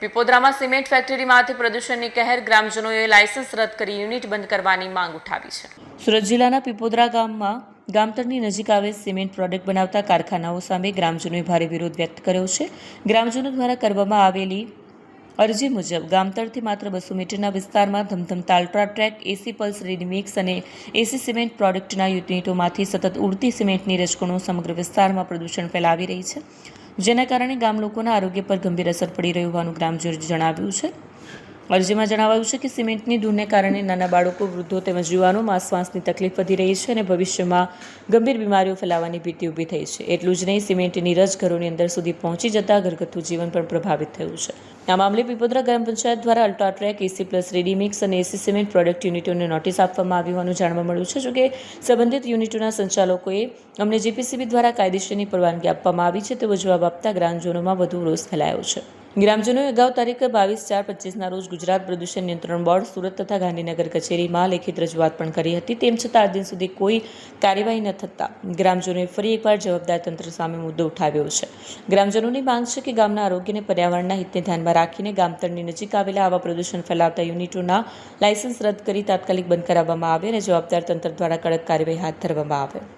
પીપોદરામાં cement ફેક્ટરીમાંથી પ્રદૂષણની કહેર, ગ્રામજનોએ licence રદ કરી યુનિટ બંધ કરવાની માંગ ઉઠાવી છે. સુરત જિલ્લાના પીપોદરા ગામમાં ગામતળની નજીક આવેલ સિમેન્ટ પ્રોડક્ટ બનાવતા કારખાનાઓ સામે ગ્રામજનોએ ભારે વિરોધ વ્યક્ત કર્યો છે. ગ્રામજનો દ્વારા કરવામાં આવેલી અરજી મુજબ ગામતળથી માત્ર 200 મીટરના વિસ્તારમાં ધમધમતા અલ્ટ્રાટ્રેક, એસી પલ્સ રેડીમિક્સ અને એસી સિમેન્ટ પ્રોડક્ટના યુનિટોમાંથી સતત ઉડતી સિમેન્ટની રજકણો સમગ્ર વિસ્તારમાં પ્રદૂષણ ફેલાવી રહી છે, જેના કારણે ગામ લોકોના આરોગ્ય પર ગંભીર અસર પડી રહી હોવાનું ગ્રામજનોએ જણાવ્યું છે. અરજીમાં જણાવાયું છે કે સિમેન્ટની ધૂળને કારણે નાના બાળકો, વૃદ્ધો તેમજ યુવાનોમાં શ્વાસની તકલીફ વધી રહી છે અને ભવિષ્યમાં ગંભીર બીમારીઓ ફેલાવાની ભીતિ ઊભી થઈ છે. એટલું જ નહીં, સિમેન્ટની રજ ઘરોની અંદર સુધી પહોંચી જતાં ઘરગથ્થુ જીવન પણ પ્રભાવિત થયું છે. આ મામલે પીપોદરા ગ્રામ પંચાયત દ્વારા અલ્ટ્રાટ્રેક, એસી પ્લસ રેડીમિક્સ અને એસી સિમેન્ટ પ્રોડક્ટ યુનિટોને નોટિસ આપવામાં આવી હોવાનું જાણવા મળ્યું છે. જોકે સંબંધિત યુનિટોના સંચાલકોએ અમને જીપીસીબી દ્વારા કાયદેસરની પરવાનગી આપવામાં આવી છે તેવો જવાબ આપતા ગ્રામજનોમાં વધુ રોષ ફેલાયો છે. ગ્રામજનોએ અગાઉ તારીખ 22/4/25ના રોજ ગુજરાત પ્રદૂષણ નિયંત્રણ બોર્ડ, સુરત તથા ગાંધીનગર કચેરીમાં લેખિત રજૂઆત પણ કરી હતી. તેમ છતાં આજ દિન સુધી કોઈ કાર્યવાહી ન થતાં ગ્રામજનોએ ફરી એકવાર જવાબદાર તંત્ર સામે મુદ્દો ઉઠાવ્યો છે. ગ્રામજનોની માંગ છે કે ગામના આરોગ્ય અને પર્યાવરણના હિતને ધ્યાનમાં રાખીને ગામતળની નજીક આવેલા આવા પ્રદૂષણ ફેલાવતા યુનિટોના લાયસન્સ રદ કરી તાત્કાલિક બંધ કરાવવામાં આવે અને જવાબદાર તંત્ર દ્વારા કડક કાર્યવાહી હાથ ધરવામાં આવે.